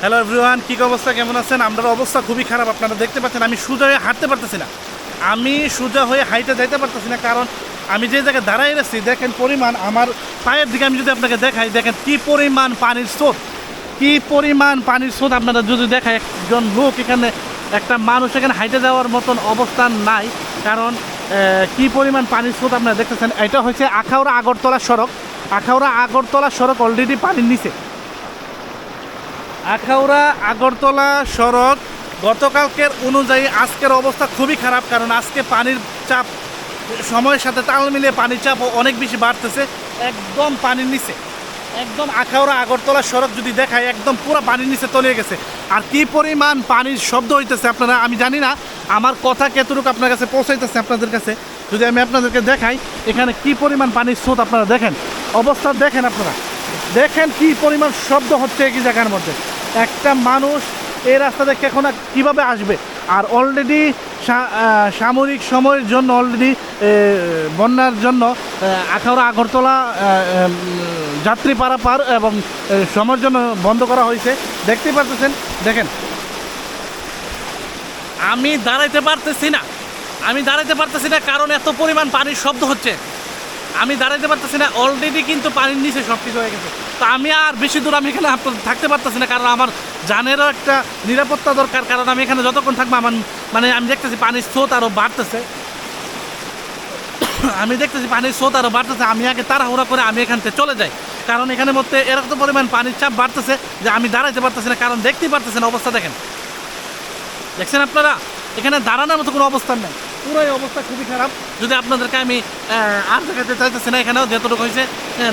Hello everyone, কী অবস্থা, কেমন আছেন? আমাদের অবস্থা খুবই খারাপ। আপনারা দেখতে পাচ্ছেন আমি সোজা হয়ে হাঁটতে পারতেছি না, আমি সোজা হয়ে হাইটে যাইতে পারতেছি না, কারণ আমি যে জায়গায় দাঁড়াই রয়েছি দেখেন পরিমাণ আমার পায়ের দিকে আমি যদি আপনাকে দেখাই, দেখেন কী পরিমাণ পানির স্রোত, কী পরিমাণ পানির স্রোত আপনারা যদি দেখায়। একজন লোক এখানে, একটা মানুষ এখানে হাইটে যাওয়ার মতন অবস্থান নাই, কারণ কী পরিমাণ পানির স্রোত আপনারা দেখতেছেন। এটা হচ্ছে আখাউড়া আগরতলা সড়ক। আখাউড়া আগরতলা সড়ক অলরেডি পানির নিচে। আখাউড়া আগরতলা সড়ক গতকালকের অনুযায়ী আজকের অবস্থা খুবই খারাপ, কারণ আজকে পানির চাপ সময়ের সাথে তাল মিলিয়ে পানির চাপও অনেক বেশি বাড়তেছে। একদম পানির নিচে, একদম আখাউড়া আগরতলা সড়ক যদি দেখায় একদম পুরো পানির নিচে তলিয়ে গেছে। আর কি পরিমাণ পানির শব্দ হইতেছে আপনারা, আমি জানি না আমার কথা কতটুকু আপনার কাছে পৌঁছাইতেছে আপনাদের কাছে। যদি আমি আপনাদেরকে দেখাই এখানে কি পরিমাণ পানির স্রোত, আপনারা দেখেন অবস্থা, দেখেন আপনারা দেখেন কি পরিমাণ শব্দ হচ্ছে একই জায়গার মধ্যে। একটা মানুষ এই রাস্তা দেখে এখন কীভাবে আসবে? আর অলরেডি সামরিক সময়ের জন্য, অলরেডি বন্যার জন্য আখাউড়া আগরতলা যাত্রী পারাপার এবং সময়ের জন্য বন্ধ করা হয়েছে। দেখতেই পারতেছেন, দেখেন আমি দাঁড়াইতে পারতেছি না, কারণ এত পরিমাণ পানির শব্দ হচ্ছে। আমি দাঁড়াইতে পারতেছি না, অলরেডি কিন্তু পানির নিচে সব কিছু হয়ে গেছে। তো আমি আর বেশি দূর আমি এখানে থাকতে পারতেছি না, কারণ আমার জানেরও একটা নিরাপত্তা দরকার। কারণ আমি এখানে যতক্ষণ থাকবো আমার আমি দেখতেছি পানির স্রোত আরও বাড়তেছে, আমি আগে তাড়াহুড়া করে আমি এখান থেকে চলে যাই, কারণ এখানের মধ্যে এরকম পরিমাণ পানির চাপ বাড়তেছে যে আমি দাঁড়াইতে পারতেছি না। কারণ দেখতেই পারতেছেন অবস্থা, দেখছেন আপনারা এখানে দাঁড়ানোর মতো কোনো অবস্থান নেই, পুরো এই অবস্থা খুবই খারাপ। যদি আপনাদেরকে আমি আর দেখাতে চাইতেছি না, এখানেও যতটুকু হয়েছে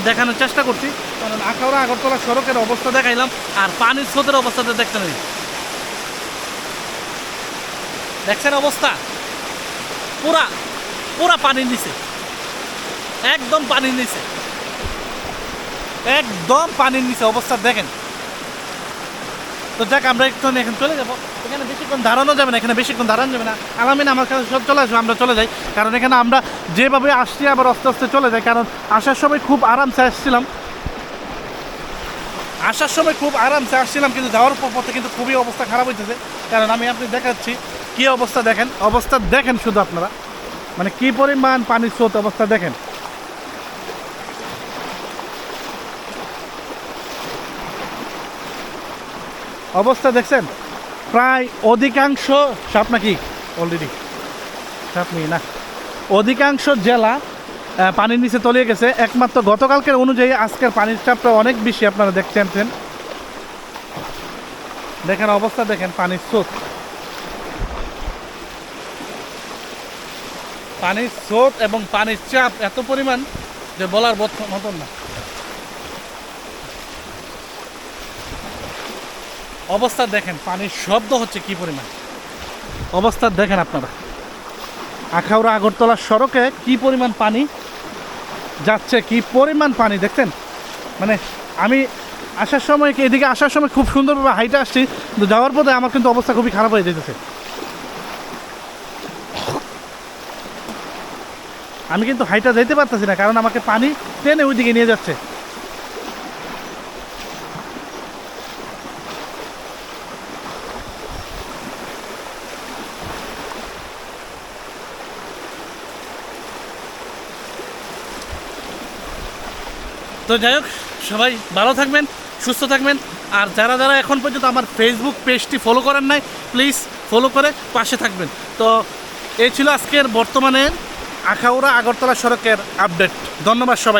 দেখানোর চেষ্টা করছি, কারণ আখাউড়া আগরতলা সড়কের অবস্থা দেখাইলাম আর পানির স্রোতের অবস্থাটা দেখতে নেই। দেখছেন অবস্থা পুরা পানির নিচে, একদম পানির নিচে অবস্থা দেখেন। তো যাক, আমরা একটু এখন চলে যাবো। এখানে বেশিক্ষণ দাঁড়ানো যাবে না, আলামিন আমার কাছে সব চলে আসবে, আমরা চলে যাই। কারণ এখানে আমরা যেভাবে আসছি আবার আস্তে আস্তে চলে যাই, কারণ আসার সময় খুব আরামসে আসছিলাম, কিন্তু যাওয়ার পথে কিন্তু খুবই অবস্থা খারাপ হইতেছে। কারণ আমি আপনি দেখাচ্ছি কী অবস্থা, দেখেন শুধু আপনারা, মানে কী পরিমাণ পানির স্রোত, অবস্থা দেখেন। অবস্থা দেখছেন, প্রায় অধিকাংশ অধিকাংশ জেলা পানির নিচে তলিয়ে গেছে। একমাত্র গতকালকের অনুযায়ী আজকের পানির চাপটা অনেক বেশি, আপনারা দেখছেন। দেখেন অবস্থা, দেখেন পানির স্রোত এবং পানির চাপ এত পরিমাণ যে বলার মতন না। অবস্থা দেখেন, পানির শব্দ হচ্ছে কি পরিমাণ, অবস্থা দেখেন আপনারা। আখাউড়া আগরতলা সড়কে কি পরিমাণ পানি যাচ্ছে, কি পরিমাণ পানি দেখছেন। মানে আমি এদিকে আসার সময় খুব সুন্দরভাবে হাইটে আসছি, কিন্তু যাওয়ার পথে আমার কিন্তু অবস্থা খুবই খারাপ হয়ে যেতেছে। আমি কিন্তু হাইটা যেতে পারতেছি না, কারণ আমাকে পানি টেনে ওইদিকে নিয়ে যাচ্ছে। তো যাই হোক, সবাই ভালো থাকবেন, সুস্থ থাকবেন। আর যারা এখন পর্যন্ত আমার ফেসবুক পেজটি ফলো করেন নাই, প্লিজ ফলো করে পাশে থাকবেন। তো এই ছিল আজকের বর্তমানে আখাউড়া আগরতলা সড়কের আপডেট। ধন্যবাদ সবাইকে।